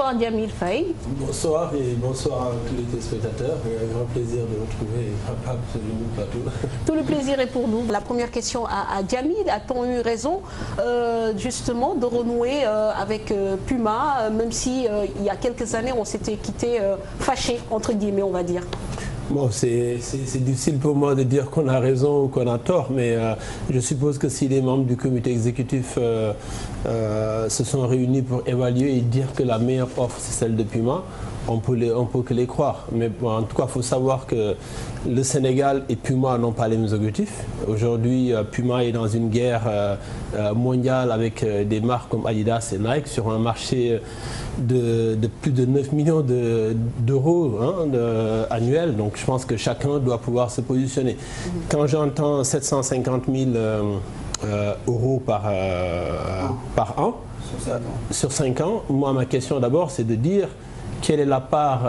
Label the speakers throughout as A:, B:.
A: Bonsoir Djamil Faye.
B: Bonsoir et bonsoir à tous les téléspectateurs. Un grand plaisir de vous retrouver sur le plateau.
A: Tout le plaisir est pour nous. La première question à Djamil. A-t-on eu raison justement de renouer avec Puma, même si il y a quelques années on s'était quitté fâché, entre guillemets, on va dire?
B: Bon, c'est difficile pour moi de dire qu'on a raison ou qu'on a tort, mais je suppose que si les membres du comité exécutif se sont réunis pour évaluer et dire que la meilleure offre c'est celle de Puma, on peut que les croire. Mais bon, en tout cas, il faut savoir que le Sénégal et Puma n'ont pas les mêmes objectifs. Aujourd'hui, Puma est dans une guerre mondiale avec des marques comme Adidas et Nike sur un marché de plus de 9 millions d'euros annuels. Donc je pense que chacun doit pouvoir se positionner. Quand j'entends 750 000 euros par an, sur 5 ans, moi ma question d'abord c'est de dire quelle est la part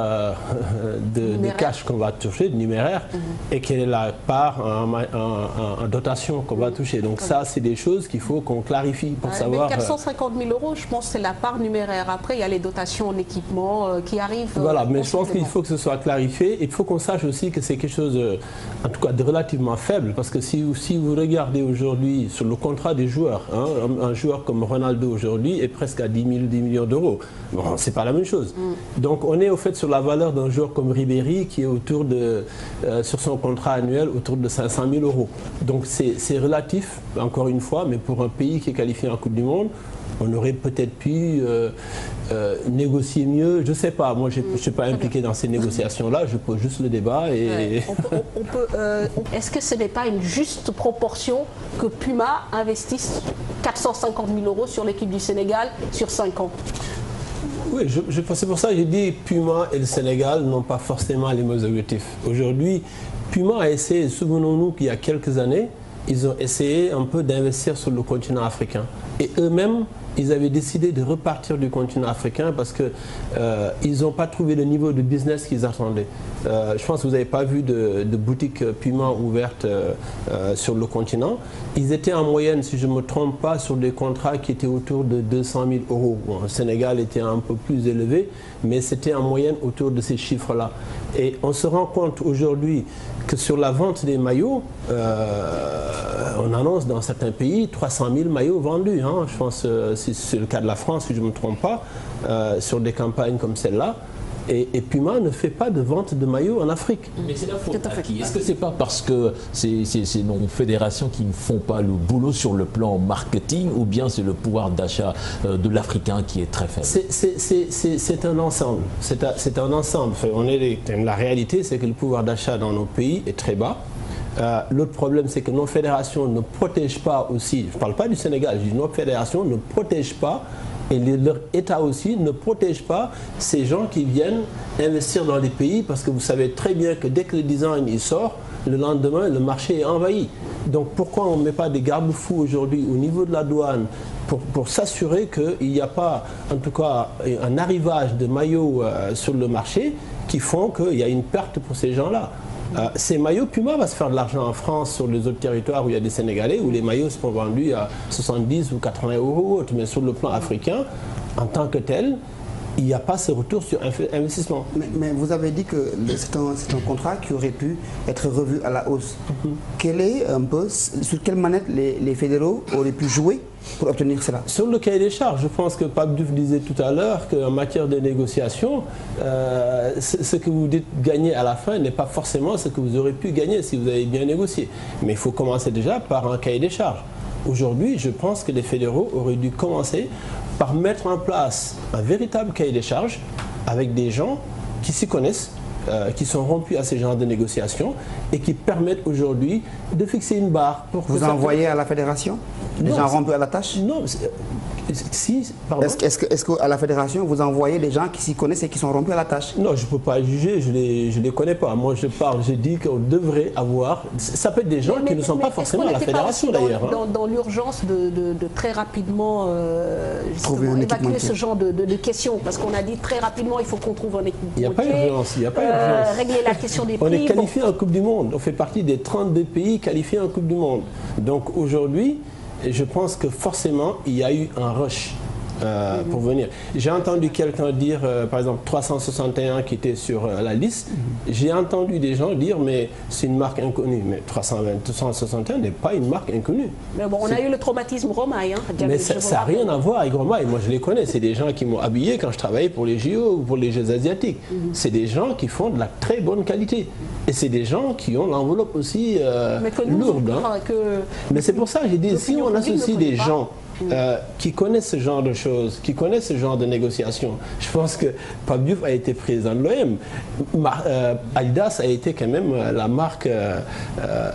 B: de cash qu'on va toucher, de numéraire, et quelle est la part en dotation qu'on va toucher. Donc ça, c'est des choses qu'il faut qu'on clarifie pour savoir...
A: Mais 450 000 euros, je pense que c'est la part numéraire. Après, il y a les dotations en équipement qui arrivent.
B: Voilà, mais je pense qu'il faut que ce soit clarifié. Et il faut qu'on sache aussi que c'est quelque chose, en tout cas, de relativement faible. Parce que si vous regardez aujourd'hui sur le contrat des joueurs, un joueur comme Ronaldo aujourd'hui est presque à 10 millions d'euros. Bon, c'est pas la même chose. Donc on est au fait sur la valeur d'un joueur comme Ribéry qui est autour de, sur son contrat annuel, autour de 500 000 euros. Donc c'est relatif, encore une fois, mais pour un pays qui est qualifié en Coupe du Monde, on aurait peut-être pu négocier mieux. Je ne sais pas, moi je ne suis pas impliqué dans ces négociations-là, je pose juste le débat. Et...
A: Est-ce que ce n'est pas une juste proportion que Puma investisse 450 000 euros sur l'équipe du Sénégal sur 5 ans?
B: Oui, c'est pour ça que j'ai dit Puma et le Sénégal n'ont pas forcément les mêmes objectifs. Aujourd'hui, Puma a essayé, souvenons-nous qu'il y a quelques années, ils ont essayé un peu d'investir sur le continent africain. Et eux-mêmes, ils avaient décidé de repartir du continent africain parce qu'ils n'ont pas trouvé le niveau de business qu'ils attendaient. Je pense que vous n'avez pas vu de boutiques Puma ouvertes sur le continent. Ils étaient en moyenne, si je ne me trompe pas, sur des contrats qui étaient autour de 200 000 euros. Bon, le Sénégal était un peu plus élevé, mais c'était en moyenne autour de ces chiffres-là. Et on se rend compte aujourd'hui que sur la vente des maillots, on annonce dans certains pays 300 000 maillots vendus. Je pense que c'est le cas de la France, si je ne me trompe pas, sur des campagnes comme celle-là. Et Puma ne fait pas de vente de maillots en Afrique.
C: Mais c'est la faute à qui? Est-ce que c'est pas parce que c'est nos fédérations qui ne font pas le boulot sur le plan marketing, ou bien c'est le pouvoir d'achat de l'Africain qui est très faible?
B: C'est un ensemble. C'est un ensemble. La réalité, c'est que le pouvoir d'achat dans nos pays est très bas. L'autre problème, c'est que nos fédérations ne protègent pas aussi, je ne parle pas du Sénégal, je dis nos fédérations ne protègent pas, et leur État aussi ne protège pas ces gens qui viennent investir dans les pays, parce que vous savez très bien que dès que le design il sort, le lendemain le marché est envahi. Donc pourquoi on ne met pas des garde-fous aujourd'hui au niveau de la douane pour s'assurer qu'il n'y a pas en tout cas un arrivage de maillots sur le marché qui font qu'il y a une perte pour ces gens-là. Ces maillots, Puma va se faire de l'argent en France sur les autres territoires où il y a des Sénégalais, où les maillots sont vendus à 70 ou 80 euros, mais sur le plan africain, en tant que tel, il n'y a pas ce retour sur investissement.
D: Mais vous avez dit que c'est un contrat qui aurait pu être revu à la hausse. Quel est un peu, sur quelle manette les fédéraux auraient pu jouer pour obtenir cela?
B: Sur le cahier des charges, je pense que Pape Diouf disait tout à l'heure qu'en matière de négociation, ce que vous dites gagner à la fin n'est pas forcément ce que vous aurez pu gagner si vous avez bien négocié. Mais il faut commencer déjà par un cahier des charges. Aujourd'hui, je pense que les fédéraux auraient dû commencer par mettre en place un véritable cahier des charges avec des gens qui s'y connaissent, qui sont rompus à ces genres de négociations et qui permettent aujourd'hui de fixer une barre. Pour
D: vous envoyez à la fédération des gens rompus à la tâche?
B: Non, si, pardon.
D: Est-ce qu'à la fédération, vous envoyez des gens qui s'y connaissent et qui sont rompus à la tâche?
B: Non, je ne peux pas juger, je les connais pas. Moi, je dis qu'on devrait avoir... Ça peut être des gens qui ne sont pas forcément à la fédération, d'ailleurs.
A: Dans l'urgence de très rapidement évacuer ce genre de questions, parce qu'on a dit très rapidement, il faut qu'on trouve un équilibre.
B: Il n'y a pas d'urgence, il n'y a pas d'urgence.
A: Régler la question des prix.
B: On est qualifié en Coupe du Monde, on fait partie des 32 pays qualifiés en Coupe du Monde. Donc aujourd'hui, je pense que forcément, il y a eu un rush. pour venir. J'ai entendu quelqu'un dire, par exemple, 361 qui était sur la liste. J'ai entendu des gens dire, mais c'est une marque inconnue. Mais 361 n'est pas une marque inconnue.
A: Mais bon, on a eu le traumatisme Romaille.
B: Mais ça n'a rien à voir avec Romaille. Moi, je les connais. C'est des gens qui m'ont habillé quand je travaillais pour les JO ou pour les Jeux asiatiques. C'est des gens qui font de la très bonne qualité. Et c'est des gens qui ont l'enveloppe aussi lourde. Mais c'est pour ça que j'ai dit, si on associe des gens qui connaissent ce genre de choses, qui connaissent ce genre de négociations. Je pense que Pape Diouf a été président de l'OM. Adidas a été quand même la marque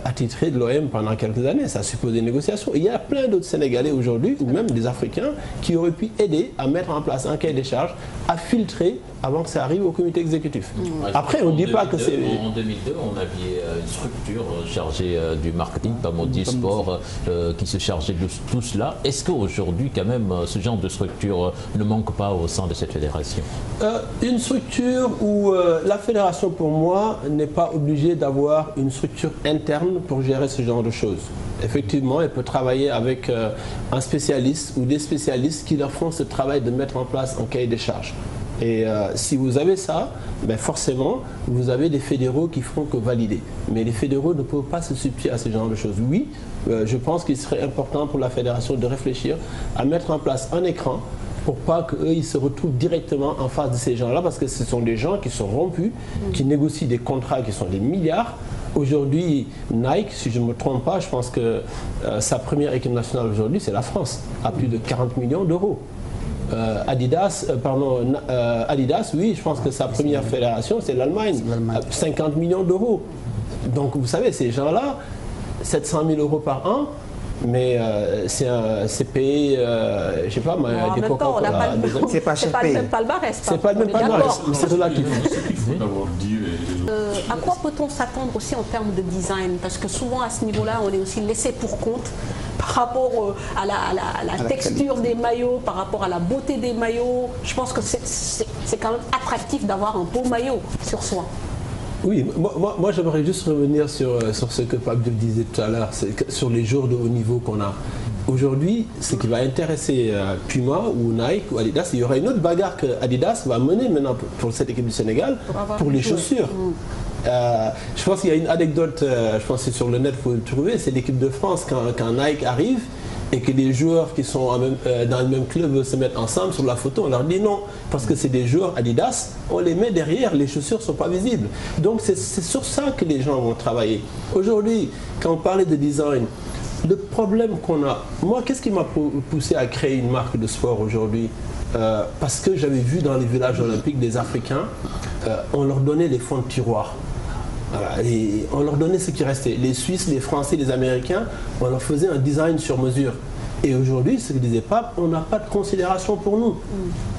B: attitrée de l'OM pendant quelques années. Ça suppose des négociations. Il y a plein d'autres Sénégalais aujourd'hui, ou même des Africains, qui auraient pu aider à mettre en place un cahier des charges, à filtrer avant que ça arrive au comité exécutif. Après, on ne dit pas que c'est...
C: En 2002, on avait une structure chargée du marketing, Pamodi Sport, qui se chargeait de tout cela. Est-ce qu'aujourd'hui, quand même, ce genre de structure ne manque pas au sein de cette fédération?
B: Une structure où la fédération, pour moi, n'est pas obligée d'avoir une structure interne pour gérer ce genre de choses. Effectivement, elle peut travailler avec un spécialiste ou des spécialistes qui leur font ce travail de mettre en place un cahier des charges. Et si vous avez ça, ben forcément, vous avez des fédéraux qui feront que valider. Mais les fédéraux ne peuvent pas se substituer à ce genre de choses. Oui, je pense qu'il serait important pour la fédération de réfléchir à mettre en place un écran pour pas qu'eux, ils se retrouvent directement en face de ces gens-là, parce que ce sont des gens qui sont rompus, qui négocient des contrats qui sont des milliards. Aujourd'hui, Nike, si je ne me trompe pas, je pense que sa première équipe nationale aujourd'hui, c'est la France, à plus de 40 millions d'euros. Adidas, oui, je pense que sa première fédération, c'est l'Allemagne, 50 millions d'euros. Donc, vous savez, ces gens-là, 700 000 euros par an, mais c'est payé, je ne sais pas, des Coca-Cola.
D: C'est pas cher payé.
A: C'est pas le même palmarès.
B: C'est pas le même palmarès, c'est relatif.
A: À quoi peut-on s'attendre aussi en termes de design? Parce que souvent, à ce niveau-là, on est aussi laissé pour compte par rapport à la texture des maillots, par rapport à la beauté des maillots. Je pense que c'est quand même attractif d'avoir un beau maillot sur soi.
B: Oui, moi j'aimerais juste revenir sur ce que Pape Diouf disait tout à l'heure, sur les joueurs de haut niveau qu'on a. Aujourd'hui, ce qui va intéresser Puma ou Nike ou Adidas, il y aura une autre bagarre que Adidas va mener maintenant pour cette équipe du Sénégal, pour les chaussures. Je pense qu'il y a une anecdote, je pense que c'est sur le net, il faut le trouver, c'est l'équipe de France quand Nike arrive et que les joueurs qui sont dans le même club veulent se mettre ensemble sur la photo, on leur dit non, parce que c'est des joueurs Adidas, on les met derrière, les chaussures ne sont pas visibles. Donc c'est sur ça que les gens vont travailler. Aujourd'hui, quand on parlait de design, le problème qu'on a, moi qu'est-ce qui m'a poussé à créer une marque de sport aujourd'hui? Parce que j'avais vu dans les villages olympiques des Africains, on leur donnait les fonds de tiroir. Voilà, et on leur donnait ce qui restait. Les Suisses, les Français, les Américains, on leur faisait un design sur mesure. Et aujourd'hui, ce que disait Pape, on n'a pas de considération pour nous.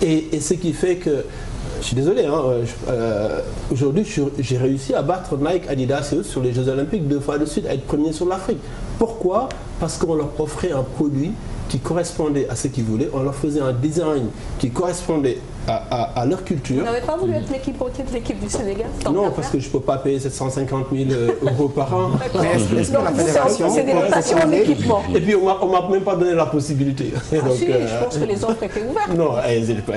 B: Et ce qui fait que, je suis désolé, aujourd'hui j'ai réussi à battre Nike, Adidas et autres sur les Jeux Olympiques 2 fois de suite, à être premier sur l'Afrique. Pourquoi? Parce qu'on leur offrait un produit qui correspondait à ce qu'ils voulaient, on leur faisait un design qui correspondait à leur culture.
A: Vous n'avez pas voulu être l'équipe de l'équipe du Sénégal?
B: Non, parce que je ne peux pas payer 750 000 euros par an.
D: Est-ce que la fédération
A: c'est des dotations en équipement.
B: Et puis on ne m'a même pas donné la possibilité.
A: Ah, donc, si, je pense que les offres étaient ouvertes.
B: Non,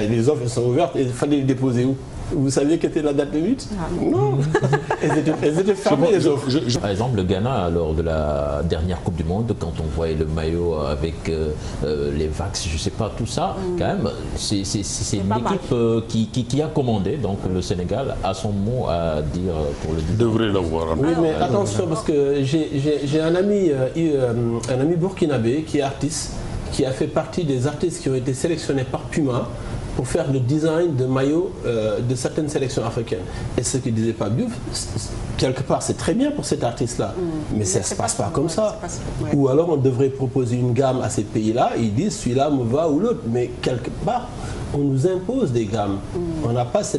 B: les offres sont ouvertes, il fallait les déposer où? Vous saviez quelle était la date limite? Non, elles étaient fermées les offres.
C: Par exemple, le Ghana, lors de la dernière Coupe du Monde, quand on voyait le maillot avec les vax, je ne sais pas, tout ça, quand même, c'est une équipe qui a commandé, donc le Sénégal a son mot à dire pour le design.
E: Devrait l'avoir.
B: Oui, mais attention, parce que j'ai un ami burkinabé qui est artiste, qui a fait partie des artistes qui ont été sélectionnés par Puma pour faire le design de maillots de certaines sélections africaines. Et ce que disait Pape Diouf, quelque part c'est très bien pour cet artiste-là, mais ça ne se passe pas comme ça. Ou alors on devrait proposer une gamme à ces pays-là, ils disent celui-là me va ou l'autre, mais quelque part on nous impose des gammes. On n'a pas ce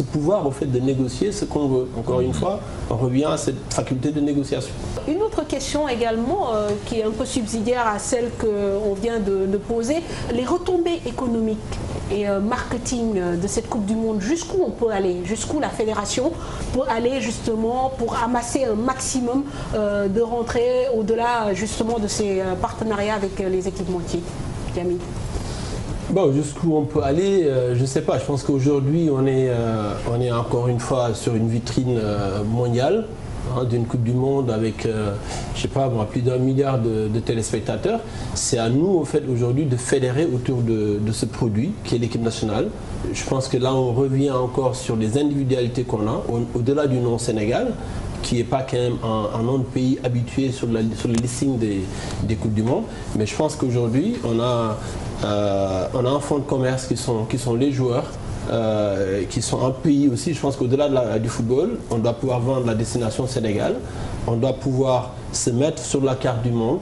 B: pouvoir au fait de négocier ce qu'on veut. Encore une fois, on revient à cette faculté de négociation.
A: Une autre question également qui est un peu subsidiaire à celle qu'on vient de poser, les retombées économiques et marketing de cette Coupe du Monde, jusqu'où on peut aller, jusqu'où la fédération peut aller justement pour amasser un maximum de rentrées au-delà justement de ces partenariats avec les équipementiers. Jamil.
B: Bon, jusqu'où on peut aller, je ne sais pas. Je pense qu'aujourd'hui, on est encore une fois sur une vitrine mondiale, hein, d'une Coupe du Monde avec, je ne sais pas moi, plus d'1 milliard de téléspectateurs. C'est à nous, en fait, aujourd'hui, de fédérer autour de ce produit qui est l'équipe nationale. Je pense que là, on revient encore sur les individualités qu'on a, au-delà du nom Sénégal, qui n'est pas quand même un nom de pays habitué sur le listing des Coupes du Monde. Mais je pense qu'aujourd'hui, on a un fonds de commerce qui sont les joueurs, qui sont un pays aussi. Je pense qu'au-delà du football, on doit pouvoir vendre la destination Sénégal. On doit pouvoir se mettre sur la carte du monde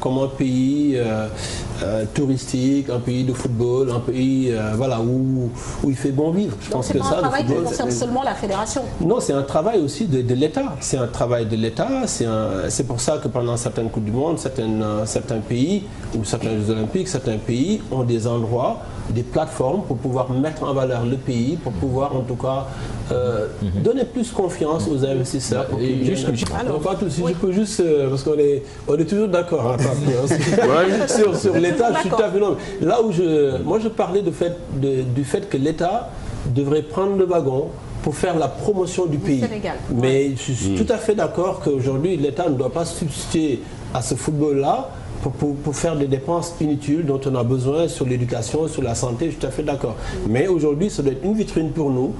B: comme un pays touristique, un pays de football, un pays voilà, où il fait bon vivre.
A: Je pense que ça, un travail qui concerne seulement la fédération.
B: Non, c'est un travail aussi de l'État. C'est un travail de l'État. C'est pour ça que pendant certaines Coupes du Monde, certains pays ou certains Jeux Olympiques, certains pays ont des endroits, des plateformes pour pouvoir mettre en valeur le pays, pour pouvoir en tout cas donner plus confiance aux investisseurs. Alors, pas tout, si je peux juste, parce qu'on est toujours d'accord, hein, sur l'État, je suis tout à fait non. Là où moi je parlais du fait que l'État devrait prendre le wagon pour faire la promotion du pays.
A: Sénégal.
B: Mais je suis tout à fait d'accord qu'aujourd'hui l'État ne doit pas substituer à ce football-là pour faire des dépenses inutiles dont on a besoin sur l'éducation, sur la santé, je suis tout à fait d'accord. Mais aujourd'hui, ça doit être une vitrine pour nous,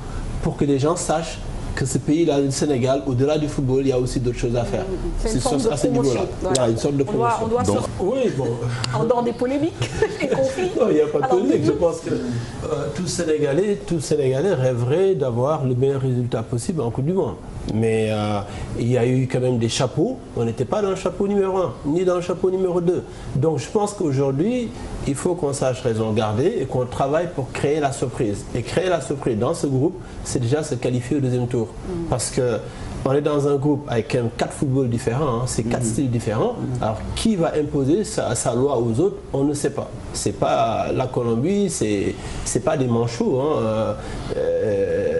B: pour que les gens sachent que ce pays-là, le Sénégal, au-delà du football, il y a aussi d'autres choses à faire.
A: C'est une sorte de promotion.
B: Voilà, une sorte de promotion.
A: On doit
B: oui, bon.
A: En dehors des polémiques et conflits.
B: Non, il n'y a pas de polémique. Je pense que tout Sénégalais rêverait d'avoir le meilleur résultat possible en Coupe du Monde. Mais il y a eu quand même des chapeaux. On n'était pas dans le chapeau numéro 1, ni dans le chapeau numéro 2. Donc je pense qu'aujourd'hui, il faut qu'on sache raison garder et qu'on travaille pour créer la surprise. Et créer la surprise dans ce groupe, c'est déjà se qualifier au deuxième tour. Parce que on est dans un groupe avec 4 footballs différents, hein, c'est 4 styles différents. Alors qui va imposer sa loi aux autres, on ne sait pas. C'est pas la Colombie, c'est pas des manchots. Hein.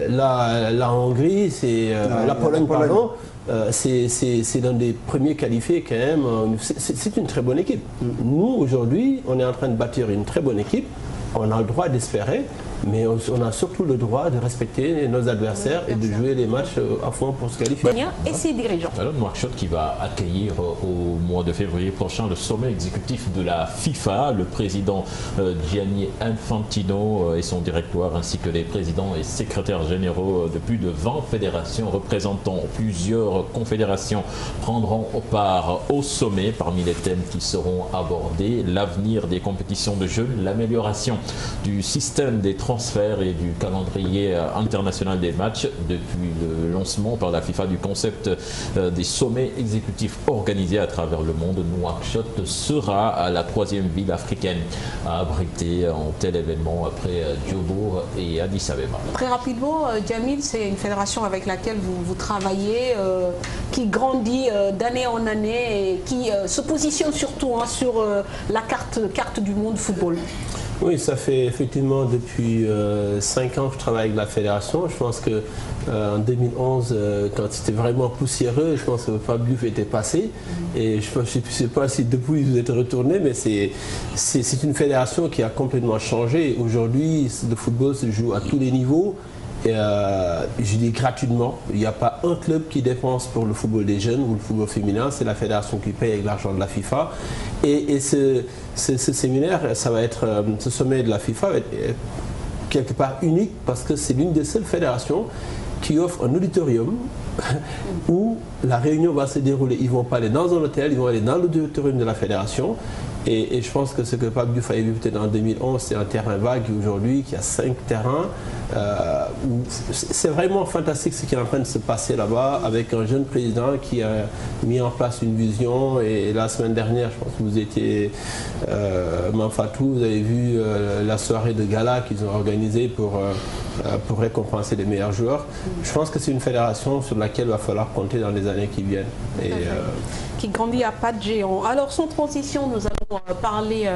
B: La Hongrie, c'est la Pologne, pardon. C'est l'un des premiers qualifiés quand même. C'est une très bonne équipe. Nous, aujourd'hui, on est en train de bâtir une très bonne équipe. On a le droit d'espérer, mais on a surtout le droit de respecter nos adversaires et de jouer les matchs à fond pour se qualifier.
A: Et ses dirigeants.
C: Alors, Nouakchott qui va accueillir au mois de février prochain le sommet exécutif de la FIFA, le président Gianni Infantino et son directoire, ainsi que les présidents et secrétaires généraux de plus de 20 fédérations représentant plusieurs confédérations prendront part au sommet. Parmi les thèmes qui seront abordés, l'avenir des compétitions de jeunes, l'amélioration du système des transferts et du calendrier international des matchs depuis le lancement par la FIFA du concept des sommets exécutifs organisés à travers le monde. Nouakchott sera la 3e ville africaine à abriter un tel événement après Djobour et Addis Abeba.
A: Très rapidement, Djamil, c'est une fédération avec laquelle vous travaillez, qui grandit d'année en année et qui se positionne surtout sur la carte du monde football.
B: Oui, ça fait effectivement depuis 5 ans que je travaille avec la fédération. Je pense qu'en 2011, quand c'était vraiment poussiéreux, je pense que Pape Diouf était passé. Et je ne sais pas si depuis vous êtes retourné, mais c'est une fédération qui a complètement changé. Aujourd'hui, le football se joue à tous les niveaux. Et, je dis gratuitement, il n'y a pas un club qui dépense pour le football des jeunes ou le football féminin, c'est la fédération qui paye avec l'argent de la FIFA. Et ce séminaire, ce sommet de la FIFA va être quelque part unique parce que c'est l'une des seules fédérations qui offre un auditorium où la réunion va se dérouler. Ils ne vont pas aller dans un hôtel, ils vont aller dans l'auditorium de la fédération. Et je pense que ce que Pape Diouf avait vu peut-être en 2011, c'est un terrain vague aujourd'hui qui a 5 terrains. C'est vraiment fantastique ce qui est en train de se passer là-bas avec un jeune président qui a mis en place une vision. Et la semaine dernière, je pense que vous étiez Manfatou, vous avez vu la soirée de gala qu'ils ont organisée pour récompenser les meilleurs joueurs. Je pense que c'est une fédération sur laquelle il va falloir compter dans les années qui viennent.
A: Qui grandit à pas de géant. Alors sans transition, nous allons parler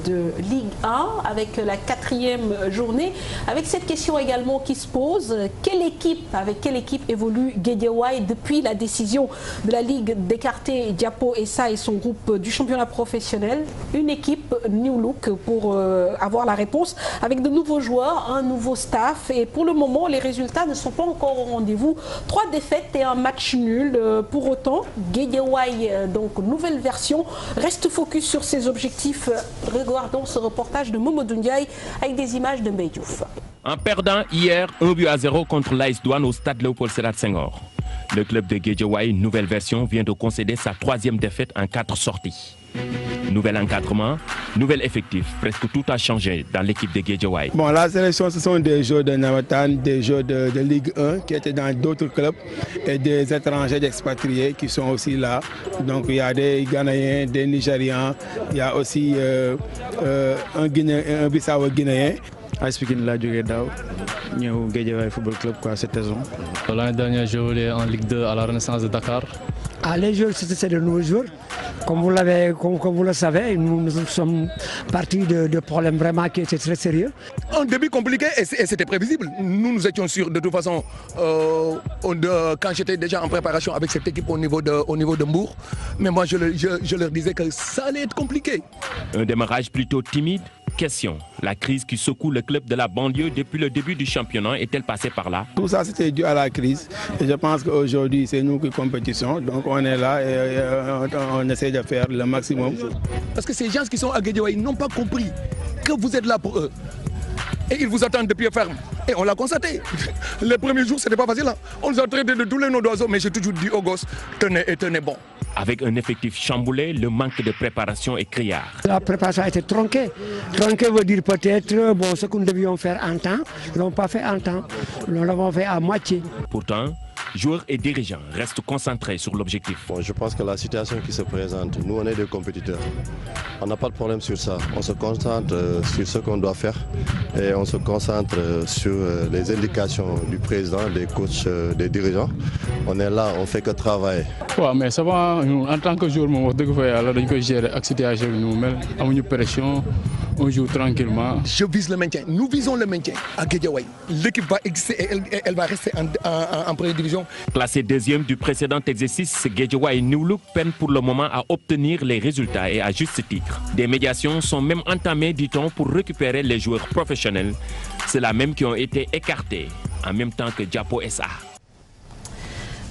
A: de Ligue 1 avec la 4e journée. Avec cette question également qui se pose, avec quelle équipe évolue Guédiawaye depuis la décision de la Ligue d'écarter Diapo Essa et son groupe du championnat professionnel? Une équipe New Look pour avoir la réponse avec de nouveaux joueurs, un nouveau staff, et pour le moment les résultats ne sont pas encore au rendez-vous. 3 défaites et un match nul. Pour autant, Guédiawaye, donc nouvelle version, reste focus sur ses objectifs. Regardons ce reportage de Momodou Ndiaye avec des images de Mbaye Diouf.
E: En perdant hier 1-0 contre l'AS Douanes au stade Léopold Sédar Senghor, le club de Guédiawaye, nouvelle version, vient de concéder sa 3e défaite en 4 sorties. Nouvel encadrement, nouvel effectif, presque tout a changé dans l'équipe de Guédiawaye.
F: Bon, la sélection, ce sont des joueurs de Nawetan, des joueurs de Ligue 1 qui étaient dans d'autres clubs et des étrangers, des expatriés qui sont aussi là. Donc il y a des Ghanéens, des Nigérians, il y a aussi un Bissau-Guinéen.
G: AS Pikine laa jógee daaw ñëw Guédiawaye Football Club cette saison.
H: L'année dernière, j'ai joué en Ligue 2 à la Renaissance de Dakar.
I: Les joueurs, c'est de nouveaux joueurs. Comme vous le savez, nous sommes partis de problèmes vraiment qui étaient très sérieux.
J: Un début compliqué et c'était prévisible. Nous étions sûrs de toute façon, quand j'étais déjà en préparation avec cette équipe au niveau de Mbour, mais moi je leur disais que ça allait être compliqué.
E: Un démarrage plutôt timide. Question, la crise qui secoue le club de la banlieue depuis le début du championnat est-elle passée par là?
F: Tout ça c'était dû à la crise et je pense qu'aujourd'hui c'est nous qui compétissons, donc on est là et on essaie de faire le maximum.
J: Parce que ces gens qui sont à Guédiawaye n'ont pas compris que vous êtes là pour eux. Et ils vous attendent de pied ferme. Et on l'a constaté. Les premiers jours, c'était pas facile. Hein. On nous a traités de tous les noms d'oiseaux, mais j'ai toujours dit aux gosses, tenez bon.
E: Avec un effectif chamboulé, le manque de préparation est criard.
I: La préparation a été tronquée. Tronquée veut dire peut-être ce que nous devions faire en temps, nous ne l'avons pas fait en temps. Nous l'avons fait à moitié.
E: Pourtant, joueurs et dirigeants restent concentrés sur l'objectif.
K: Bon, je pense que la situation qui se présente, nous on est des compétiteurs. On n'a pas de problème sur ça. On se concentre sur ce qu'on doit faire et on se concentre sur les indications du président, des coachs, des dirigeants. On est là, on fait que travailler.
H: Ouais, mais ça va, en tant que joueur, on doit gérer la situation, on a une pression, on joue tranquillement.
J: Je vise le maintien, nous visons le maintien à Guédiawaye. L'équipe va exister et elle va rester en première division.
E: Classé 2e du précédent exercice, Guédiawaye New Look peine pour le moment à obtenir les résultats et à juste titre. Des médiations sont même entamées, dit-on, pour récupérer les joueurs professionnels. Ceux-là même qui ont été écartés en même temps que Diapo Essa.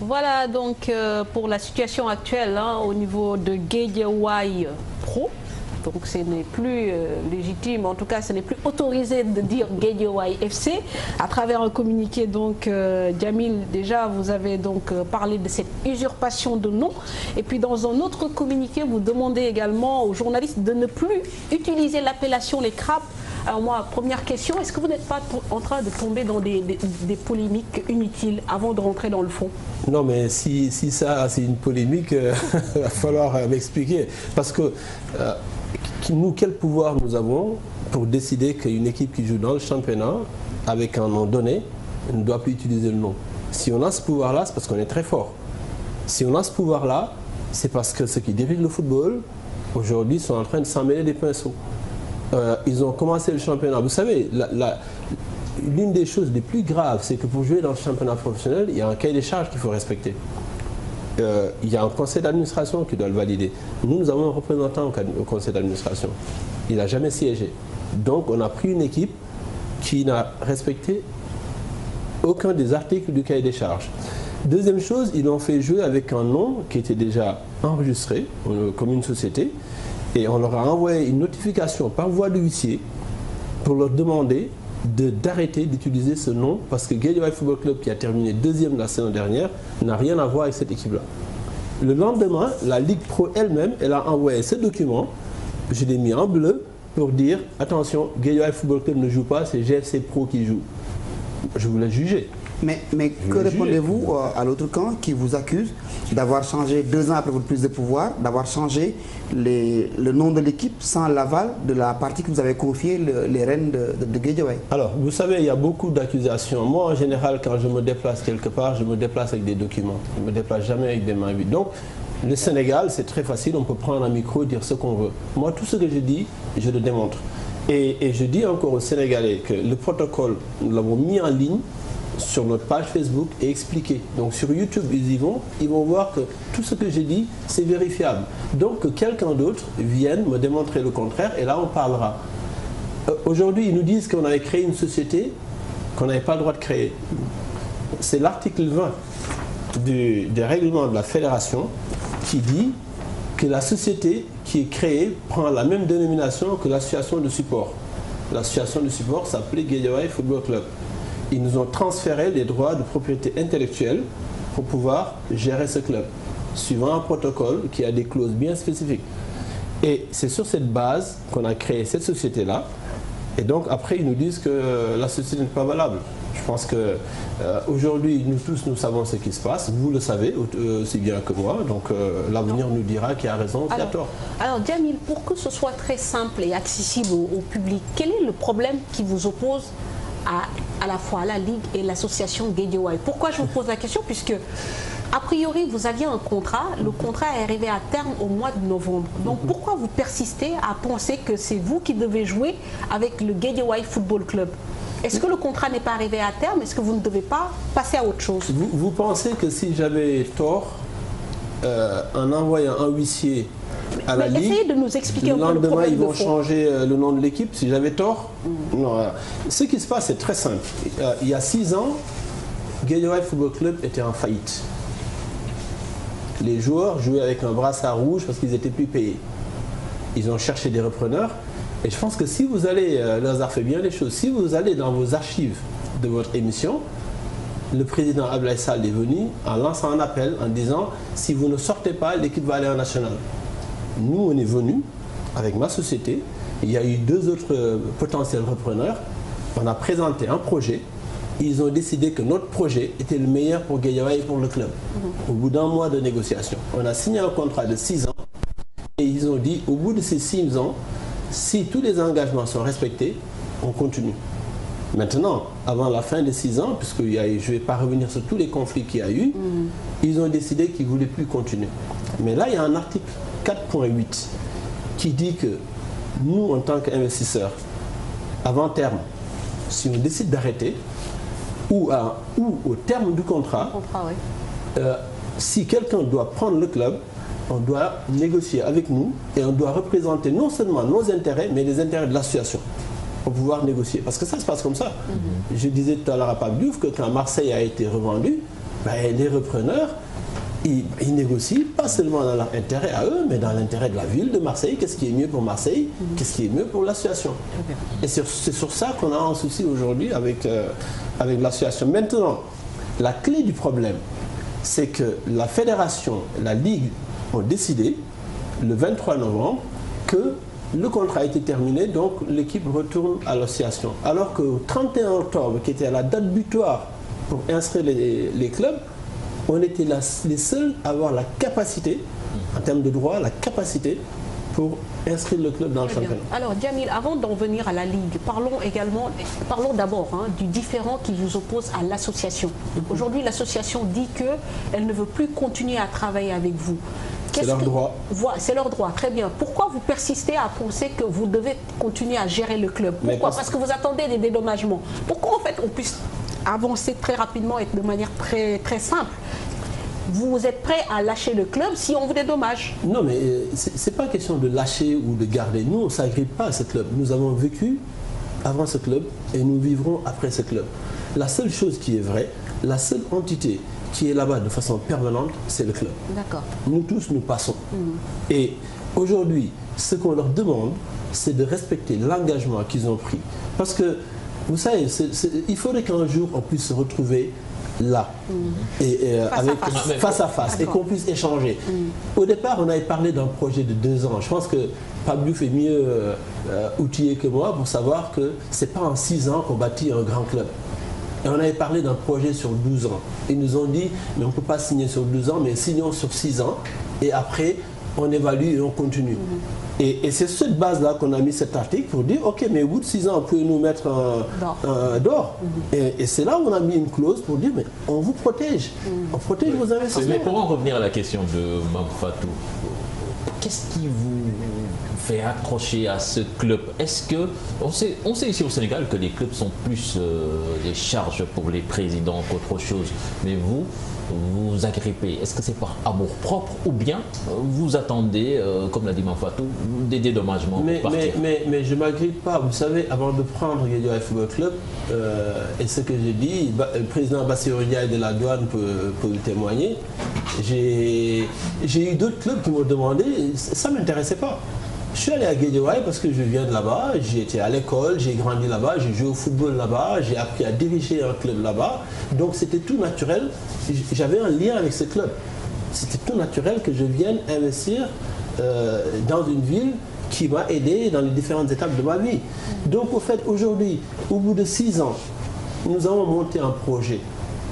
A: Voilà donc pour la situation actuelle au niveau de Guédiawaye Pro. Donc ce n'est plus légitime, en tout cas ce n'est plus autorisé de dire Guédiawaye FC. À travers un communiqué, donc Djamil, déjà vous avez donc parlé de cette usurpation de nom. Et puis dans un autre communiqué, vous demandez également aux journalistes de ne plus utiliser l'appellation les crabes. Alors moi, première question, est-ce que vous n'êtes pas en train de tomber dans des polémiques inutiles avant de rentrer dans le fond?
B: Non, mais si ça c'est une polémique, il va falloir m'expliquer. Parce que nous, quel pouvoir nous avons pour décider qu'une équipe qui joue dans le championnat, avec un nom donné, ne doit plus utiliser le nom? Si on a ce pouvoir-là, c'est parce qu'on est très fort. Si on a ce pouvoir-là, c'est parce que ceux qui dirigent le football, aujourd'hui, sont en train de s'en mêler des pinceaux. Ils ont commencé le championnat. Vous savez, l'une des choses les plus graves, c'est que pour jouer dans le championnat professionnel, il y a un cahier des charges qu'il faut respecter. Il y a un conseil d'administration qui doit le valider. Nous avons un représentant au conseil d'administration. Il n'a jamais siégé. Donc on a pris une équipe qui n'a respecté aucun des articles du cahier des charges. Deuxième chose, ils l'ont fait jouer avec un nom qui était déjà enregistré comme une société. Et on leur a envoyé une notification par voie de huissier pour leur demander d'arrêter d'utiliser ce nom parce que Guédiawaye Football Club, qui a terminé 2e la saison dernière, n'a rien à voir avec cette équipe-là. Le lendemain, la Ligue Pro elle-même, elle a envoyé ce document, je l'ai mis en bleu, pour dire attention, Guédiawaye Football Club ne joue pas, c'est GFC Pro qui joue. Je voulais juger.
D: Mais que répondez-vous à l'autre camp qui vous accuse d'avoir changé 2 ans après votre prise de pouvoir, d'avoir changé le nom de l'équipe sans l'aval de la partie que vous avez confiée, les rênes de Guédiawaye? Alors,
B: vous savez, il y a beaucoup d'accusations. Moi, en général, quand je me déplace quelque part, je me déplace avec des documents. Je ne me déplace jamais avec des mains vides. Donc, Le Sénégal, c'est très facile, on peut prendre un micro et dire ce qu'on veut. Moi, tout ce que je dis, je le démontre. Et je dis encore aux Sénégalais que le protocole, nous l'avons mis en ligne sur notre page Facebook et expliqué. Donc sur YouTube, ils vont voir que tout ce que j'ai dit, c'est vérifiable. Donc que quelqu'un d'autre vienne me démontrer le contraire et là, on parlera. Aujourd'hui, ils nous disent qu'on avait créé une société qu'on n'avait pas le droit de créer. C'est l'article 20 des règlements de la fédération qui dit que la société qui est créée prend la même dénomination que l'association de support. L'association de support s'appelait Guédiawaye Football Club. Ils nous ont transféré les droits de propriété intellectuelle pour pouvoir gérer ce club, suivant un protocole qui a des clauses bien spécifiques. Et c'est sur cette base qu'on a créé cette société-là. Et donc après, ils nous disent que la société n'est pas valable. Je pense qu'aujourd'hui, nous tous, nous savons ce qui se passe. Vous le savez aussi bien que moi. Donc l'avenir nous dira qui a raison ou qui a tort.
A: Alors Djamil, pour que ce soit très simple et accessible au public, quel est le problème qui vous oppose à la fois à la Ligue et l'association Guédiawaye? Pourquoi je vous pose la question? Puisque a priori, vous aviez un contrat, le contrat est arrivé à terme au mois de novembre. Donc pourquoi vous persistez à penser que c'est vous qui devez jouer avec le Guédiawaye Football Club? Est-ce que le contrat n'est pas arrivé à terme? Est-ce que vous ne devez pas passer à autre chose?
B: Vous pensez que si j'avais tort, en envoyant un huissier à la Ligue,
A: essayez de nous expliquer
B: le lendemain ils vont changer le nom de l'équipe, si j'avais tort? Non. Ce qui se passe, c'est très simple. Il y a 6 ans, Guédiawaye Football Club était en faillite. Les joueurs jouaient avec un brassard rouge parce qu'ils n'étaient plus payés. Ils ont cherché des repreneurs. Et je pense que si vous allez, Lazare fait bien les choses, si vous allez dans vos archives de votre émission, le président Abdoulaye Sall est venu en lançant un appel en disant si vous ne sortez pas, l'équipe va aller en national. Nous, on est venus avec ma société, il y a eu 2 autres potentiels repreneurs, on a présenté un projet, ils ont décidé que notre projet était le meilleur pour Guédiawaye et pour le club. Au bout d'1 mois de négociation, on a signé un contrat de 6 ans et ils ont dit au bout de ces 6 ans, si tous les engagements sont respectés, on continue. Maintenant, avant la fin des 6 ans, puisque je ne vais pas revenir sur tous les conflits qu'il y a eu, ils ont décidé qu'ils ne voulaient plus continuer. Mais là, il y a un article 4.8 qui dit que nous, en tant qu'investisseurs, avant terme, si on décide d'arrêter, ou au terme du contrat, si quelqu'un doit prendre le club, on doit négocier avec nous et on doit représenter non seulement nos intérêts, mais les intérêts de l'association pour pouvoir négocier. Parce que ça se passe comme ça. Je disais tout à l'heure à Pape Diouf que quand Marseille a été revendu, les repreneurs, ils négocient pas seulement dans leur intérêt à eux, mais dans l'intérêt de la ville de Marseille. Qu'est-ce qui est mieux pour Marseille? Qu'est-ce qui est mieux pour l'association? Et c'est sur ça qu'on a un souci aujourd'hui avec l'association. Maintenant, la clé du problème, c'est que la fédération, la Ligue, ont décidé, le 23 novembre, que le contrat a été terminé, donc l'équipe retourne à l'association. Alors qu'au 31 octobre, qui était la date butoir pour inscrire les clubs, on était les seuls à avoir la capacité, en termes de droit, la capacité pour inscrire le club dans le championnat. Alors
A: Djamil, avant d'en venir à la Ligue, parlons d'abord du différend qui vous oppose à l'association. Aujourd'hui, l'association dit qu'elle ne veut plus continuer à travailler avec vous.
B: C'est leur droit.
A: C'est leur droit, très bien. Pourquoi vous persistez à penser que vous devez continuer à gérer le club? Pourquoi? Parce que vous attendez des dédommagements. Pourquoi en fait on puisse avancer très rapidement et de manière très, très simple? Vous êtes prêt à lâcher le club si on vous dédommage?
B: Non, mais c'est pas question de lâcher ou de garder. Nous, on ne s'agrippe pas à ce club. Nous avons vécu avant ce club et nous vivrons après ce club. La seule chose qui est vraie, la seule entité qui est là-bas de façon permanente, c'est le club.
A: D'accord.
B: Nous tous, nous passons. Et aujourd'hui, ce qu'on leur demande, c'est de respecter l'engagement qu'ils ont pris. Parce que, vous savez, il faudrait qu'un jour, on puisse se retrouver là, face à face, et qu'on puisse échanger. Au départ, on avait parlé d'un projet de 2 ans. Je pense que Pape Diouf est mieux outillé que moi pour savoir que ce n'est pas en 6 ans qu'on bâtit un grand club. Et on avait parlé d'un projet sur 12 ans. Ils nous ont dit, mais on ne peut pas signer sur 12 ans, mais signons sur 6 ans. Et après, on évalue et on continue. Et c'est cette base-là qu'on a mis cet article pour dire, ok, mais au bout de 6 ans, vous pouvez nous mettre d'or. Et c'est là où on a mis une clause pour dire, mais on vous protège. On protège vos investissements.
C: Mais pour en revenir à la question de Mame Fatou, qu'est-ce qui vous fait accrocher à ce club? Est-ce que, on sait ici au Sénégal que les clubs sont plus des charges pour les présidents qu'autre chose, mais vous agrippez, est-ce que c'est par amour propre ou bien vous attendez, comme l'a dit Mame Fatou, des dédommagements pour partir?
B: Mais je ne m'agrippe pas. Vous savez, avant de prendre Guédiawaye Football Club, et ce que j'ai dit, le président Bassirou Ndiaye de la douane peut le témoigner, j'ai eu d'autres clubs qui m'ont demandé, ça ne m'intéressait pas. Je suis allé à Guédiawaye parce que je viens de là-bas, j'ai été à l'école, j'ai grandi là-bas, j'ai joué au football là-bas, j'ai appris à diriger un club là-bas. Donc c'était tout naturel, j'avais un lien avec ce club. C'était tout naturel que je vienne investir dans une ville qui m'a aidé dans les différentes étapes de ma vie. Donc au fait, aujourd'hui, au bout de 6 ans, nous avons monté un projet.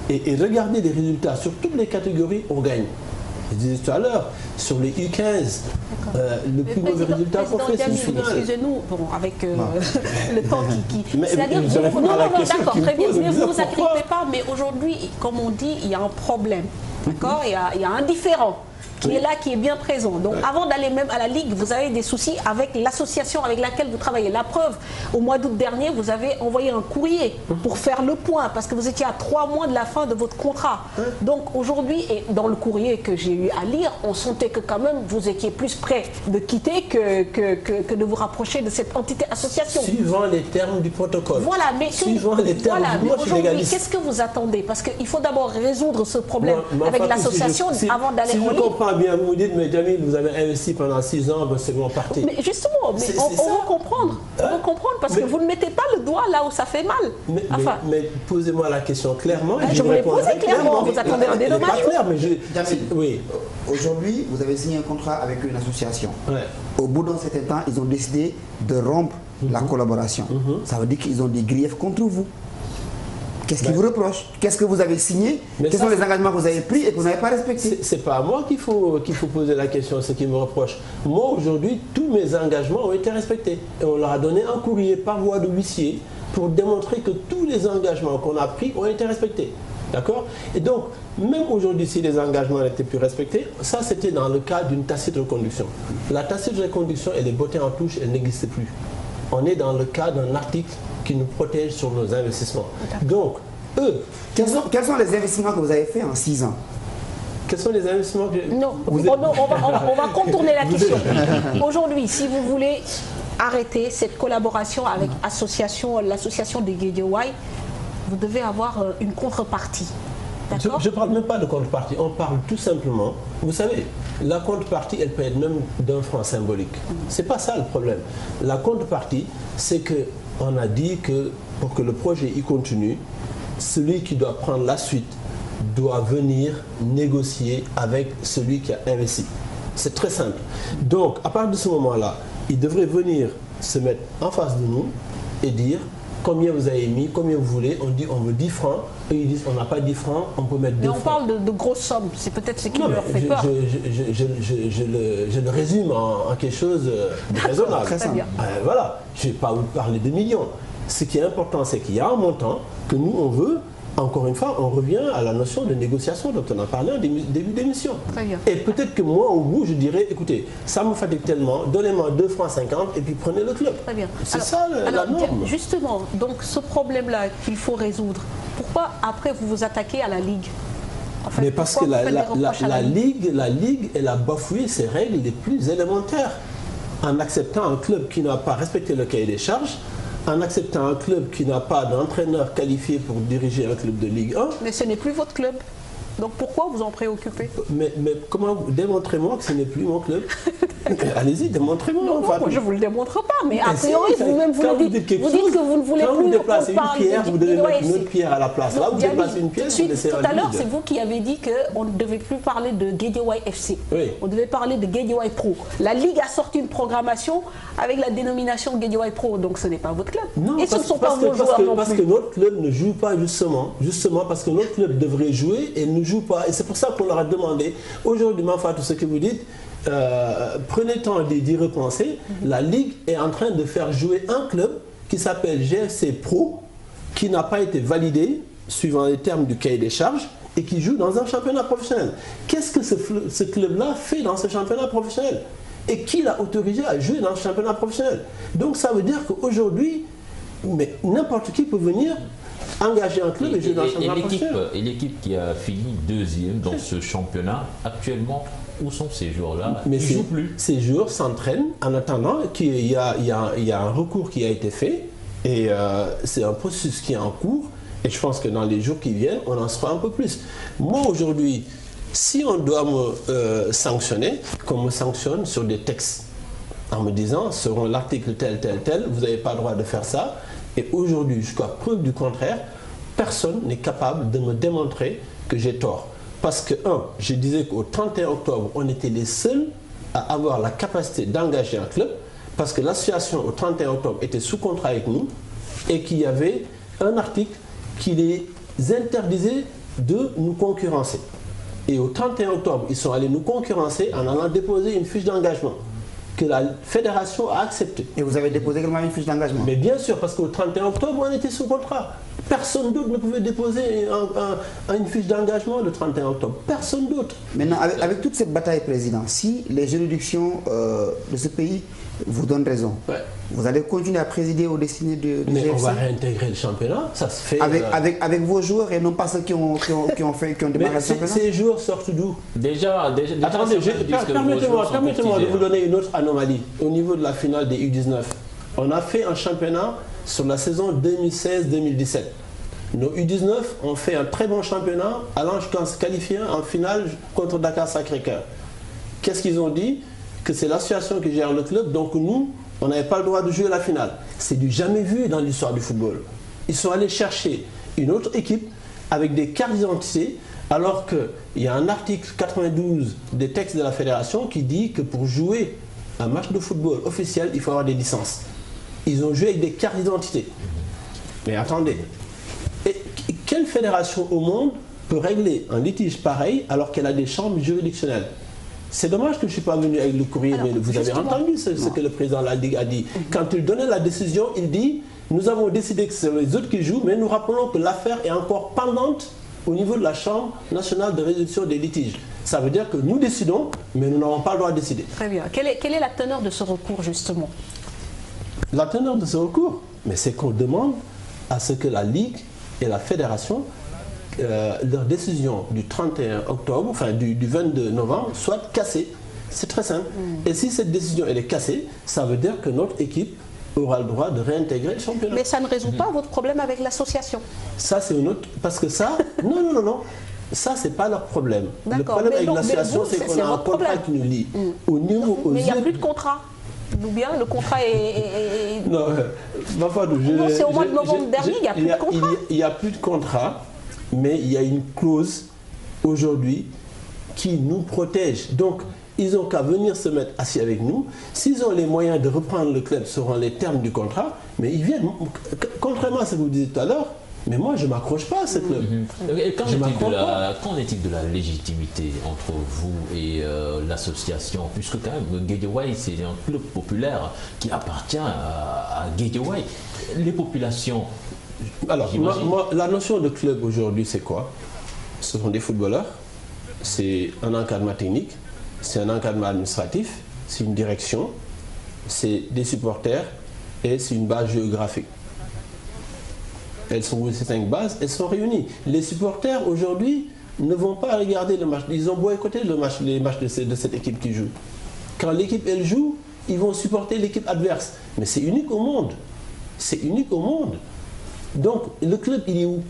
B: Et regardez les résultats, sur toutes les catégories, on gagne. Je disais tout à l'heure, sur les U15, le plus mauvais résultat qu'on fait, c'est le final.
A: Excusez-nous, bon, avec le temps qui...
B: C'est-à-dire
A: que vous... Non, d'accord, très bien, mais vous ne vous agrippez pas, mais aujourd'hui, comme on dit, il y a un problème, d'accord? Il y a un différent qui est là, qui est bien présent. Donc avant d'aller même à la Ligue, vous avez des soucis avec l'association avec laquelle vous travaillez. La preuve, au mois d'août dernier, vous avez envoyé un courrier pour faire le point, parce que vous étiez à 3 mois de la fin de votre contrat. Donc aujourd'hui, et dans le courrier que j'ai eu à lire, on sentait que quand même vous étiez plus prêt de quitter que de vous rapprocher de cette entité association.
B: Suivant les termes du protocole.
A: Voilà, mais
B: suivant les termes du
A: aujourd'hui, qu'est-ce que vous attendez? Parce qu'il faut d'abord résoudre ce problème avec l'association avant d'aller en Ligue.
B: Bien, vous me dites, mais Jamil, vous avez investi pendant 6 ans, ben c'est bon, partez.
A: Mais justement, on va comprendre. On va comprendre parce que vous ne mettez pas le doigt là où ça fait mal.
B: Mais posez-moi la question clairement.
A: Je vous l'ai posée clairement. Vous attendez un dédommagement.
D: Oui. Aujourd'hui, vous avez signé un contrat avec une association. Au bout d'un certain temps, ils ont décidé de rompre la collaboration. Ça veut dire qu'ils ont des griefs contre vous. Qu'est-ce qu'ils vous reprochent? Qu'est-ce que vous avez signé? Quels sont les engagements que vous avez pris et que vous n'avez pas respectés?
B: C'est pas à moi qu'il faut poser la question, ce qu'ils me reprochent. Moi, aujourd'hui, tous mes engagements ont été respectés. Et on leur a donné un courrier par voie de huissier pour démontrer que tous les engagements qu'on a pris ont été respectés. D'accord? Et donc, même aujourd'hui, si les engagements n'étaient plus respectés, ça c'était dans le cadre d'une tacite reconduction. La tacite reconduction, elle est bottée en touche, elle n'existe plus. On est dans le cadre d'un article qui nous protège sur nos investissements. Donc, eux...
D: Quels sont les investissements que vous avez faits en 6 ans?
B: Quels sont les investissements que...
A: Non, on va contourner la question. Aujourd'hui, si vous voulez arrêter cette collaboration avec l'association des Guédiawaye, vous devez avoir une contrepartie.
B: Je ne parle même pas de contrepartie, on parle tout simplement, vous savez, la contrepartie, elle peut être même d'un franc symbolique. Ce n'est pas ça le problème. La contrepartie, c'est qu'on a dit que pour que le projet y continue, celui qui doit prendre la suite doit venir négocier avec celui qui a investi. C'est très simple. Donc, à partir de ce moment-là, il devrait venir se mettre en face de nous et dire combien vous avez mis, combien vous voulez. On dit on veut 10 francs. Eux ils disent on n'a pas 10 francs, on peut mettre 2 francs.
A: Mais on parle de grosses sommes, c'est peut-être ce qui leur fait peur.
B: Je le résume en quelque chose de raisonnable.
A: Très simple.
B: Voilà, je ne vais pas vous parler de millions. Ce qui est important, c'est qu'il y a un montant que nous on veut. Encore une fois, on revient à la notion de négociation dont on a parlé en début d'émission. Et peut-être que moi, au bout, je dirais, écoutez, ça me fatigue tellement, donnez-moi 2 francs 50 et puis prenez le club. C'est ça la norme.
A: Justement, donc ce problème-là qu'il faut résoudre, pourquoi après vous vous attaquez à la Ligue?
B: Enfin, mais parce que la Ligue, elle a bafoué ses règles les plus élémentaires en acceptant un club qui n'a pas respecté le cahier des charges, en acceptant un club qui n'a pas d'entraîneur qualifié pour diriger un club de Ligue 1.
A: Mais ce n'est plus votre club. Donc pourquoi vous en préoccupez?
B: Mais comment démontrez-moi que ce n'est plus mon club? Allez-y, démontrez-moi.
A: Non, moi je ne vous le démontre pas, mais a priori vous-même vous le dites. Vous dites que vous ne voulez plus.
B: Quand vous déplacez une pierre, vous devez mettre une autre pierre à la place. Là, vous déplacez une pierre, vous laissez un vide.
A: Tout à l'heure, c'est vous qui avez dit qu'on ne devait plus parler de Guédiawaye FC. On devait parler de Guédiawaye Pro. La Ligue a sorti une programmation avec la dénomination Guédiawaye Pro, donc ce n'est pas votre club.
B: Non,
A: et ce ne sont pas vos joueurs non plus.
B: Parce que notre club ne joue pas justement parce que notre club devrait jouer et ne joue pas. Et c'est pour ça qu'on leur a demandé, aujourd'hui, Mame Fatou, ce que vous dites, prenez le temps d'y repenser. La Ligue est en train de faire jouer un club qui s'appelle GFC Pro, qui n'a pas été validé suivant les termes du cahier des charges et qui joue dans un championnat professionnel. Qu'est-ce que ce club-là fait dans ce championnat professionnel? Et qui l'a autorisé à jouer dans ce championnat professionnel? Donc ça veut dire qu'aujourd'hui, n'importe qui peut venir engager un club et jouer dans le championnat professionnel.
C: Et l'équipe qui a fini deuxième dans ce championnat, actuellement, où sont ces joueurs-là?
B: Mais
C: ils ne jouent plus.
B: Ces joueurs s'entraînent en attendant qu'il y a un recours qui a été fait et c'est un processus qui est en cours et je pense que dans les jours qui viennent, on en saura un peu plus. Moi aujourd'hui, si on doit me sanctionner, qu'on me sanctionne sur des textes en me disant, selon l'article tel, vous n'avez pas le droit de faire ça. Et aujourd'hui, jusqu'à preuve du contraire, personne n'est capable de me démontrer que j'ai tort. Parce que, je disais qu'au 31 octobre, on était les seuls à avoir la capacité d'engager un club, parce que l'association au 31 octobre était sous contrat avec nous, et qu'il y avait un article qui les interdisait de nous concurrencer. Et au 31 octobre, ils sont allés nous concurrencer en allant déposer une fiche d'engagement que la fédération a acceptée.
D: Et vous avez déposé également une fiche d'engagement?
B: Mais bien sûr, parce qu'au 31 octobre, on était sous contrat. Personne d'autre ne pouvait déposer une fiche d'engagement le 31 octobre. Personne d'autre.
D: Maintenant, avec toute cette bataille, Président, si les juridictions de ce pays vous donnent raison, vous allez continuer à présider aux destinées du
B: Mais
D: GFC?
B: on va réintégrer le championnat, ça se fait...
D: Avec vos joueurs et non pas ceux qui ont démarré le championnat?
B: Ces joueurs sortent d'où?
C: Déjà,
B: attendez, permettez-moi de vous donner une autre anomalie. Au niveau de la finale des U19, on a fait un championnat sur la saison 2016-2017. Nos U19 ont fait un très bon championnat, allant jusqu'à se qualifier en finale contre Dakar Sacré-Cœur. Qu'est-ce qu'ils ont dit? Que c'est l'association qui gère le club, donc nous, on n'avait pas le droit de jouer la finale. C'est du jamais vu dans l'histoire du football. Ils sont allés chercher une autre équipe avec des cartes d'identité, alors qu'il y a un article 92 des textes de la fédération qui dit que pour jouer un match de football officiel, il faut avoir des licences. Ils ont joué avec des cartes d'identité. Mais attendez, quelle fédération au monde peut régler un litige pareil alors qu'elle a des chambres juridictionnelles? C'est dommage que je ne suis pas venu avec le courrier, mais vous avez entendu ce que le président de la Ligue a dit. Quand il donnait la décision, il dit « Nous avons décidé que c'est les autres qui jouent, mais nous rappelons que l'affaire est encore pendante au niveau de la Chambre nationale de résolution des litiges. » Ça veut dire que nous décidons, mais nous n'avons pas le droit de décider.
A: Très bien. Quelle est la teneur de ce recours, justement?
B: La teneur de ce recours, mais c'est qu'on demande à ce que la Ligue et la Fédération, leur décision du 31 octobre, enfin du 22 novembre, soit cassée. C'est très simple. Et si cette décision elle est cassée, ça veut dire que notre équipe aura le droit de réintégrer le championnat.
A: Mais ça ne résout pas votre problème avec l'association?
B: Ça, c'est une autre... Parce que ça... Non. Ça, c'est pas leur problème. Le problème avec l'association, c'est qu'on a un contrat qui nous lie.
A: Mais il n'y a plus de contrat. Ou bien le contrat est...
B: Non,
A: c'est au mois de novembre dernier, il n'y a plus de contrat.
B: Il n'y a plus de contrat, mais il y a une clause aujourd'hui qui nous protège. Donc, ils n'ont qu'à venir se mettre assis avec nous. S'ils ont les moyens de reprendre le club selon les termes du contrat, mais ils viennent. Contrairement à ce que vous disiez tout à l'heure, mais moi, je ne m'accroche pas à ce club.
C: Et qu'en est-il de la légitimité entre vous et l'association? Puisque quand même, Guédiawaye, c'est un club populaire qui appartient à Guédiawaye. Les populations...
B: Alors, moi, la notion de club aujourd'hui, c'est quoi? Ce sont des footballeurs, c'est un encadrement technique, c'est un encadrement administratif, c'est une direction, c'est des supporters et c'est une base géographique. Elles sont ces 5 bases, elles sont réunies. Les supporters aujourd'hui ne vont pas regarder le match. Ils ont boycotté les matchs de cette équipe qui joue. Quand l'équipe elle joue, ils vont supporter l'équipe adverse. Mais c'est unique au monde. C'est unique au monde. Donc le club, il est où?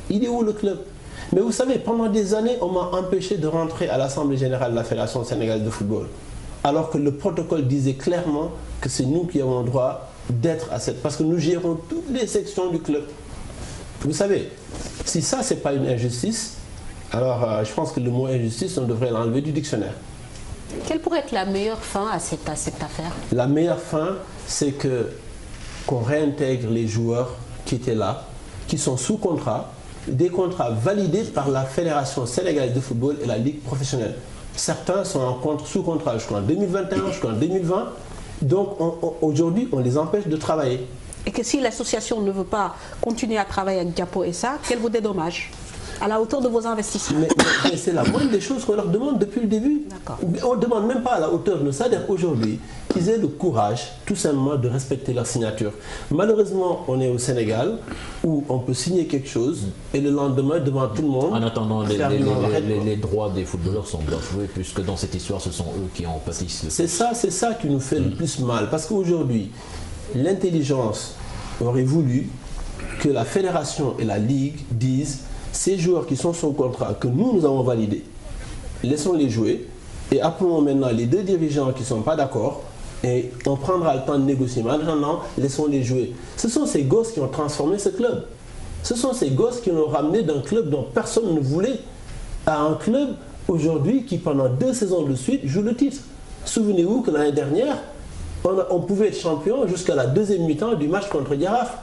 B: Il est où le club? Mais vous savez, pendant des années, on m'a empêché de rentrer à l'Assemblée générale de la Fédération sénégalaise de football. Alors que le protocole disait clairement que c'est nous qui avons le droit d'être à cette... Parce que nous gérons toutes les sections du club. Vous savez, si ça, ce n'est pas une injustice, alors je pense que le mot injustice, on devrait l'enlever du dictionnaire.
A: Quelle pourrait être la meilleure fin à cette affaire? La
B: meilleure fin, c'est qu'on réintègre les joueurs qui étaient là, qui sont sous contrat, des contrats validés par la Fédération sénégalaise de football et la Ligue professionnelle. Certains sont sous contrat jusqu'en 2021, jusqu'en 2020. Donc aujourd'hui, on les empêche de travailler.
A: Et que si l'association ne veut pas continuer à travailler avec Diapo et ça, qu'elle vous dédommage à la hauteur de vos investissements.
B: Mais c'est la moindre des choses qu'on leur demande depuis le début. On ne demande même pas à la hauteur de ça. Aujourd'hui, qu'ils aient le courage, tout simplement, de respecter leur signature. Malheureusement, on est au Sénégal, où on peut signer quelque chose, et le lendemain, devant tout le monde...
C: En attendant, les droits des footballeurs sont bafoués, puisque dans cette histoire, ce sont eux qui en pâtissent.
B: C'est ça qui nous fait le plus mal. Parce qu'aujourd'hui, l'intelligence aurait voulu que la fédération et la ligue disent ces joueurs qui sont sous contrat, que nous avons validés, laissons-les jouer et appelons maintenant les deux dirigeants qui ne sont pas d'accord et on prendra le temps de négocier. Maintenant, laissons-les jouer. Ce sont ces gosses qui ont transformé ce club. Ce sont ces gosses qui l'ont ramené d'un club dont personne ne voulait à un club aujourd'hui qui, pendant 2 saisons de suite, joue le titre. Souvenez-vous que l'année dernière, on pouvait être champion jusqu'à la 2e mi-temps du match contre Diaraf.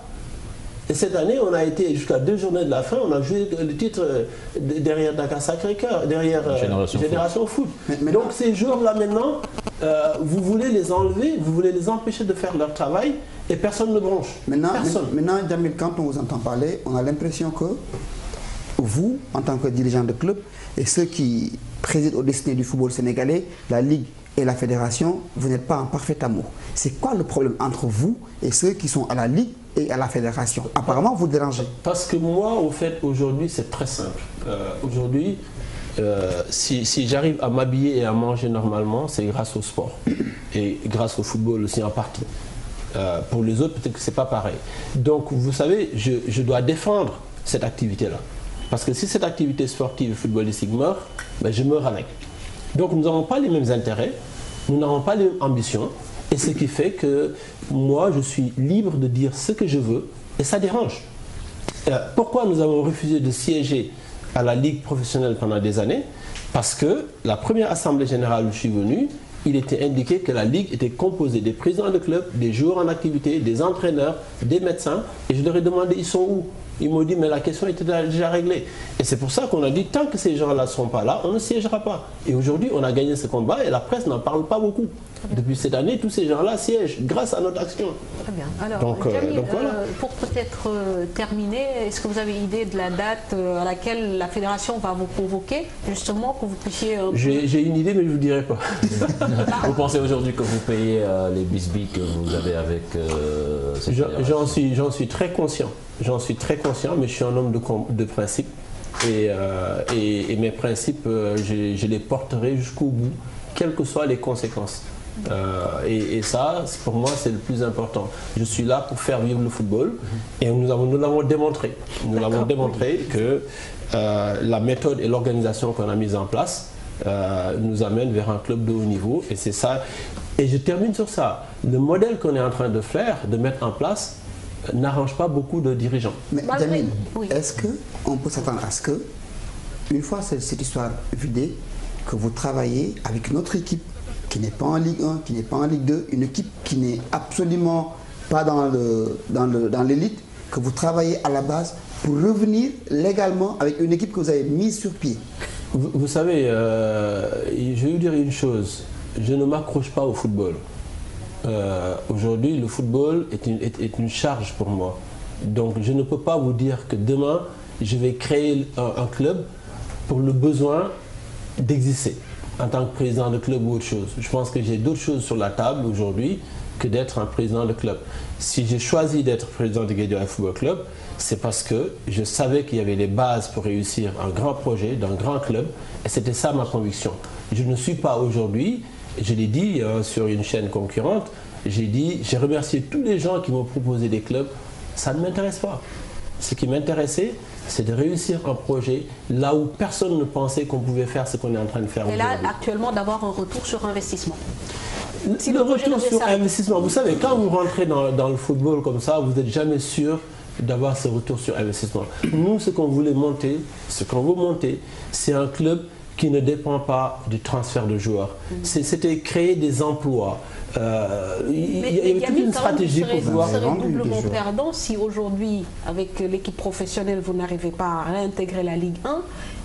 B: Et cette année, on a été jusqu'à 2 journées de la fin, on a joué le titre derrière Dakar Sacré-Cœur, derrière Génération Foot. Donc ces joueurs-là maintenant, vous voulez les enlever, vous voulez les empêcher de faire leur travail et personne ne bronche.
D: Maintenant, Djamil, quand on vous entend parler, on a l'impression que vous, en tant que dirigeant de club, et ceux qui président au destiné du football sénégalais, la Ligue et la Fédération, vous n'êtes pas en parfait amour. C'est quoi le problème entre vous et ceux qui sont à la Ligue et à la Fédération? Apparemment, vous dérangez.
B: Parce que moi, au fait, aujourd'hui, c'est très simple. Aujourd'hui, si j'arrive à m'habiller et à manger normalement, c'est grâce au sport. Et grâce au football aussi en partie. Pour les autres, peut-être que ce n'est pas pareil. Donc, vous savez, je dois défendre cette activité-là. Parce que si cette activité sportive et footballistique meurt, ben je meurs avec. Donc, nous n'avons pas les mêmes intérêts, nous n'avons pas les mêmes ambitions. Et ce qui fait que moi, je suis libre de dire ce que je veux et ça dérange. Pourquoi nous avons refusé de siéger à la Ligue professionnelle pendant des années? Parce que la première assemblée générale où je suis venu, il était indiqué que la Ligue était composée des présidents de clubs, des joueurs en activité, des entraîneurs, des médecins. Et je leur ai demandé, ils sont où? Ils m'ont dit, mais la question était déjà réglée. Et c'est pour ça qu'on a dit, tant que ces gens-là ne sont pas là, on ne siégera pas. Et aujourd'hui, on a gagné ce combat et la presse n'en parle pas beaucoup. Depuis cette année, tous ces gens-là siègent grâce à notre action.
A: Très bien. Alors, Djamil, voilà. Pour peut-être terminer, est-ce que vous avez idée de la date à laquelle la fédération va vous convoquer, justement, que vous puissiez...
B: J'ai une idée, mais je ne vous dirai pas.
C: Vous pensez aujourd'hui que vous payez les bisbis que vous avez avec cette fédération?
B: J'en suis très conscient. J'en suis très conscient, mais je suis un homme de principe. Et mes principes, je les porterai jusqu'au bout, quelles que soient les conséquences. Et ça, pour moi, c'est le plus important. Je suis là pour faire vivre le football et nous l'avons démontré. Nous l'avons démontré que la méthode et l'organisation qu'on a mise en place nous amène vers un club de haut niveau. Et c'est ça. Et je termine sur ça. Le modèle qu'on est en train de faire, de mettre en place, n'arrange pas beaucoup de dirigeants.
D: Mais Djamil, est-ce qu'on peut s'attendre à ce que, une fois cette histoire vidée, que vous travaillez avec une autre équipe qui n'est pas en Ligue 1, qui n'est pas en Ligue 2, une équipe qui n'est absolument pas dans l'élite, que vous travaillez à la base pour revenir légalement avec une équipe que vous avez mise sur pied?
B: Vous savez, je vais vous dire une chose, je ne m'accroche pas au football. Aujourd'hui, le football est une charge pour moi. Donc je ne peux pas vous dire que demain, je vais créer un club pour le besoin d'exister en tant que président de club ou autre chose. Je pense que j'ai d'autres choses sur la table aujourd'hui que d'être un président de club. Si j'ai choisi d'être président de Guédiawaye Football Club, c'est parce que je savais qu'il y avait les bases pour réussir un grand projet d'un grand club et c'était ça ma conviction. Je ne suis pas aujourd'hui, je l'ai dit sur une chaîne concurrente, j'ai remercié tous les gens qui m'ont proposé des clubs, ça ne m'intéresse pas. Ce qui m'intéressait, c'est de réussir un projet là où personne ne pensait qu'on pouvait faire ce qu'on est en train de faire aujourd'hui.
A: Et là, actuellement, d'avoir un retour sur investissement.
B: Si le retour sur investissement, vous savez, quand vous rentrez dans le football comme ça, vous n'êtes jamais sûr d'avoir ce retour sur investissement. Nous, ce qu'on voulait monter, ce qu'on veut monter, c'est un club qui ne dépend pas du transfert de joueurs. C'était créer des emplois,
A: il
B: y a toute une stratégie pour pouvoir
A: vendre doublement perdant si aujourd'hui, avec l'équipe professionnelle, vous n'arrivez pas à réintégrer la Ligue 1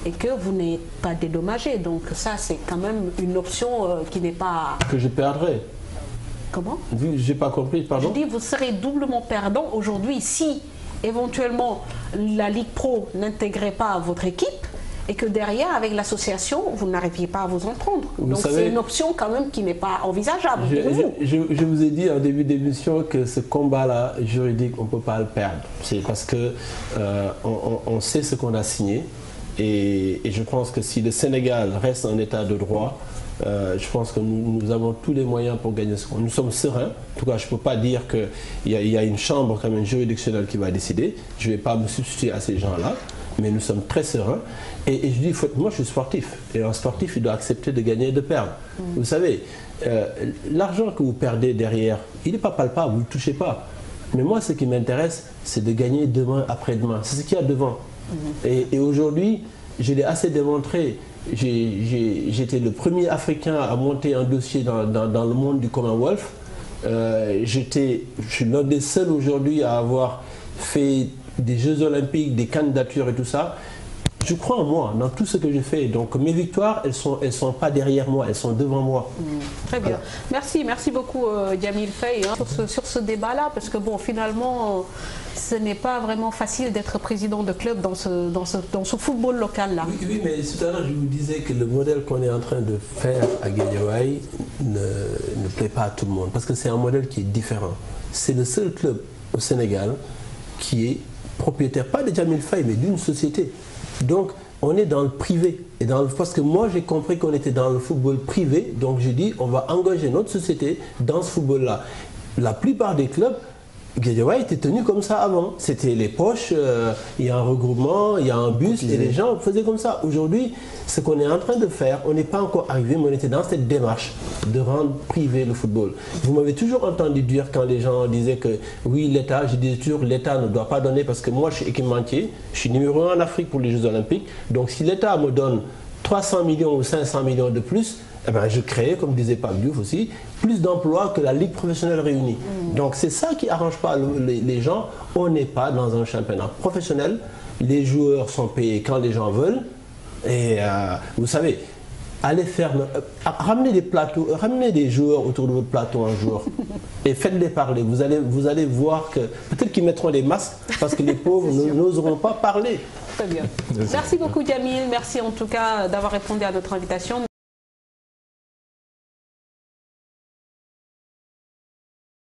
A: et que vous n'êtes pas dédommagé. Donc ça, c'est quand même une option qui n'est pas...
B: Que je perdrai.
A: Comment?
B: J'ai pas compris, pardon.
A: Je dis, vous serez doublement perdant aujourd'hui si, éventuellement, la Ligue Pro n'intégrait pas votre équipe et que derrière, avec l'association, vous n'arriviez pas à vous entendre. Donc c'est une option quand même qui n'est pas envisageable pour vous.
B: Je vous ai dit en début d'émission que ce combat-là, juridique, on ne peut pas le perdre. C'est parce que on sait ce qu'on a signé et je pense que si le Sénégal reste en état de droit, je pense que nous avons tous les moyens pour gagner ce combat. Nous sommes sereins. En tout cas, je ne peux pas dire qu'il y a une chambre quand même juridictionnelle qui va décider. Je ne vais pas me substituer à ces gens-là. Mais nous sommes très sereins. Et je dis, moi je suis sportif. Et un sportif, il doit accepter de gagner et de perdre. Vous savez, l'argent que vous perdez derrière, il n'est pas palpable, vous ne le touchez pas. Mais moi, ce qui m'intéresse, c'est de gagner demain, après-demain. C'est ce qu'il y a devant. Et aujourd'hui, je l'ai assez démontré. J'étais le premier Africain à monter un dossier dans le monde du Commonwealth. Je suis l'un des seuls aujourd'hui à avoir fait des Jeux Olympiques, des candidatures et tout ça. Je crois en moi, dans tout ce que je fais. Donc mes victoires, elles sont pas derrière moi, elles sont devant moi.
A: Très bien. Voilà. Merci beaucoup Djamil Faye sur ce débat-là, parce que bon, finalement, ce n'est pas vraiment facile d'être président de club dans ce football local-là.
B: Oui, mais tout à l'heure, je vous disais que le modèle qu'on est en train de faire à Guédiawaye ne plaît pas à tout le monde, parce que c'est un modèle qui est différent. C'est le seul club au Sénégal qui est propriétaire, pas de Djamil Faye, mais d'une société. Donc, on est dans le privé. Et parce que moi, j'ai compris qu'on était dans le football privé. Donc, j'ai dit, on va engager notre société dans ce football-là. La plupart des clubs, Guédiawaye était tenu comme ça avant. C'était les poches, il y a un regroupement, il y a un bus, et les gens faisaient comme ça. Aujourd'hui, ce qu'on est en train de faire, on n'est pas encore arrivé, mais on était dans cette démarche de rendre privé le football. Vous m'avez toujours entendu dire quand les gens disaient que oui, l'État, je disais toujours, l'État ne doit pas donner, parce que moi, je suis équipementier, je suis numéro 1 en Afrique pour les Jeux Olympiques. Donc si l'État me donne 300 millions ou 500 millions de plus, eh ben, je crée, comme disait Pape Diouf aussi, plus d'emplois que la Ligue professionnelle réunie. Donc c'est ça qui n'arrange pas les gens. On n'est pas dans un championnat professionnel. Les joueurs sont payés quand les gens veulent. Et vous savez, allez faire... ramenez des plateaux, ramenez des joueurs autour de votre plateau un jour et faites-les parler. Vous allez voir que peut-être qu'ils mettront des masques parce que les pauvres n'oseront pas parler.
A: Très bien. Merci beaucoup Djamil. Merci en tout cas d'avoir répondu à notre invitation.